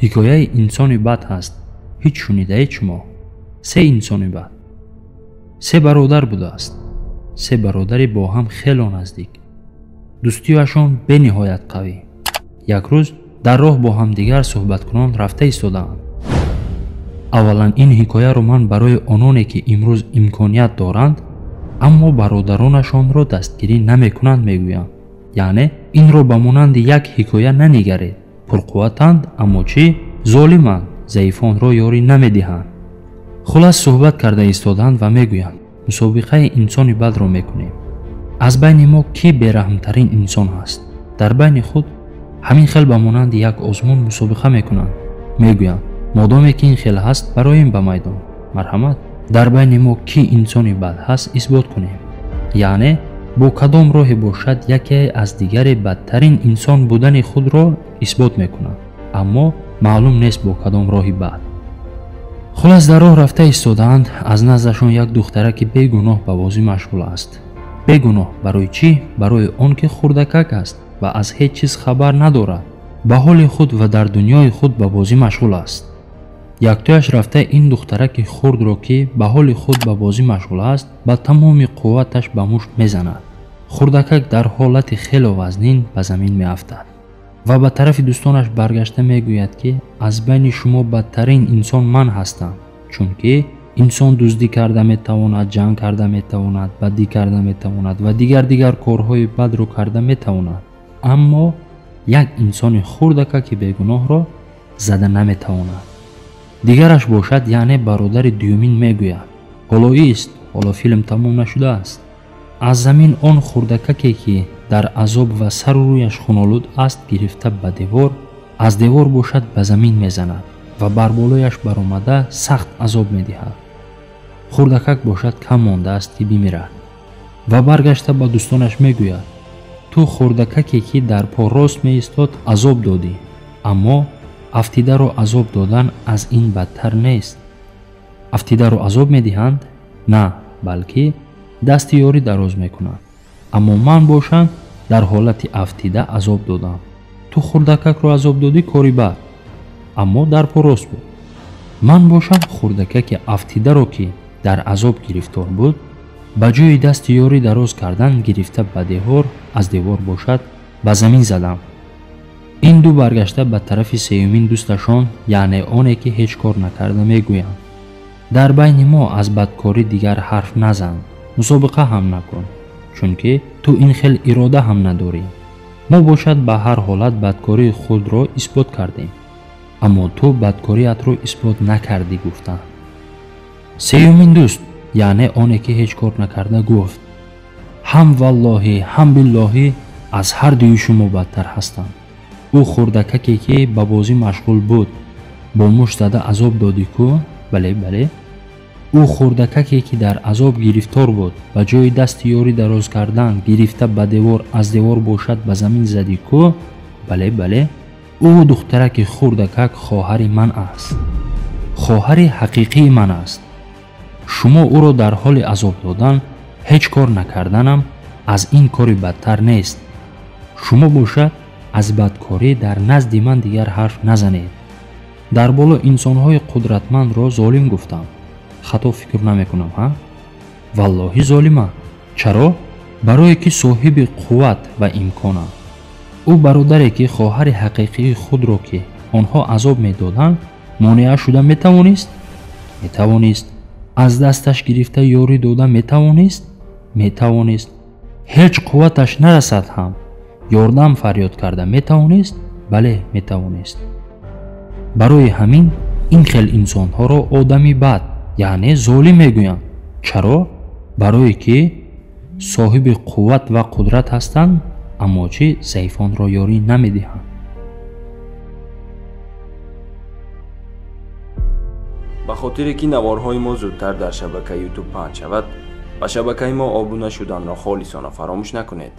ҳикояи инсони бад ҳаст. ҳеҷ шунидаед шумо? се инсони бад. се бародар будааст. се бародари бо ҳам хело наздик. дӯстиашон бениҳоят қавӣ. як рӯз дар роҳ бо ҳамдигар суҳбаткунон рафта истодаанд. аввалан ин ҳикояро ман барои ононе ки имрӯз имконият доранд, аммо бародаронашонро дастгирӣ намекунанд мегӯям. яъне инро ба монанди як ҳикоя нанигаред. пурқувватанд, аммо чӣ? золиманд, заифонро ёрӣ намедиҳанд. хулас суҳбат карда истоданд ва мегӯянд мусобиқаи инсони бадро мекунем. аз байни мо кӣ бераҳмтарин инсон ҳаст? дар байни худ ҳамин хел ба монанди як озмун мусобиқа мекунанд. мегӯянд модоме ки ин хел ҳаст, бароем ба майдон. марҳамат, дар байни мо кӣ инсони бад ҳаст исбот кунем. яъне бо кадом роҳе бошад яке аз дигаре бадтарин инсон будани худро исбот мекунад, аммо маълум нест бо кадом роҳи бад. хулас дар роҳ рафта истодаанд. аз наздашон як духтараки бегуноҳ ба бозӣ машғул аст. бегуноҳ барои чӣ? барои он ки хурдакак аст ва аз ҳеҷ чиз хабар надорад. ба ҳоли худ ва дар дуньёи худ ба бозӣ машғул аст. яктояш рафта ин духтараки хурдро ки ба ҳоли худ ба бозӣ машғул аст, ба тамоми қувваташ ба мушт мезанад. хурдакак дар ҳолати хело вазнин ба замин меафтад ва ба тарафи дӯстонаш баргашта мегӯяд ки аз байни шумо бадтарин инсон ман ҳастам, чунки инсон дуздӣ карда метавонад, ҷанг карда метавонад, бадӣ карда метавонад ва дигар корҳои бадро карда метавонад, аммо як инсони хурдакаки бегуноҳро зада наметавонад. дигараш бошад, яъне бародари дуюмин мегӯяд: ҳоло ист, ҳоло филм тамом нашудааст. аз замин он хурдакаке ки дар азоб ва сару рӯяш хунолуд аст гирифта ба девор, аз девор бошад ба замин мезанад ва бар болояш баромада сахт азоб медиҳад. хурдакак бошад кам мондааст ки бимирад ва баргашта ба дӯстонаш мегӯяд: ту хурдакаке ки дар по рост меистод азоб додӣ, аммо афтидаро азоб додан аз ин бадтар нест. афтидаро азоб медиҳанд? на, балки дасти ёрӣ дароз мекунанд. аммо ман бошам дар ҳолати афтида азоб додам. ту хурдакакро азоб додӣ, кори бад, аммо дар по рост буд. ман бошам хурдакаки афтидаро ки дар азоб гирифтор буд, ба ҷои дасти ёрӣ дароз кардан гирифта ба девор, аз девор бошад ба замин задам. ин ду баргашта ба тарафи сеюмин дӯсташон, яъне оне ки ҳеҷ кор накарда, мегӯянд: дар байни мо аз бадкорӣ дигар ҳарф назан, мусобиқа ҳам накун, чунки ту ин хел ирода ҳам надорӣ. мо бошад ба ҳар ҳолат бадкории худро исбот кардем, аммо ту бадкориятро исбот накардӣ, гуфтанд. сеюмин дӯст, яъне оне ки ҳеҷ кор накарда, гуфт: ҳам валлоҳи, ҳам биллоҳи аз ҳар дуи шумо бадтар ҳастам. ӯ хурдакаке ки ба бозӣ машғул буд, бо мушт зада азоб додӣ ку? бале, бале. ӯ хурдакаке ки дар азоб гирифтор буд, ба ҷои дасти ёрӣ дароз кардан гирифта ба девор, аз девор бошад ба замин задӣ ку? бале, бале. ӯ духтараки хурдакак хоҳари ман аст, хоҳари ҳақиқии ман аст. шумо ӯро дар ҳоли азоб додан, ҳеҷ кор накарданам аз ин кори бадтар нест. шумо бошад аз бадкорӣ дар назди ман дигар ҳарф назанед. дар боло инсонҳои қудратмандро золим гуфтам. хато фикр намекунам, ҳа? валлоҳи золимам. чаро? барое ки соҳиби қувват ва имконам. ӯ бародаре ки хоҳари ҳақиқии худро ки онҳо азоб медоданд монеа шуда метавонист? метавонист. аз дасташ гирифта ёрӣ дода метавонист? метавонист. ҳеҷ қувваташ нарасад ҳам ёрдам фарёд карда метавонист? бале, метавонист. барои ҳамин ин хел инсонҳоро одами бад, яъне золим мегӯянд. чаро? барое ки соҳиби қувват ва қудрат ҳастанд, аммо чӣ заифонро ёрӣ намедиҳанд. ба хотире ки наворҳои мо зудтар дар шабакаи YouTube паҳн шавад, ба шабакаи мо обуна шуданро холисона фаромӯш накунед.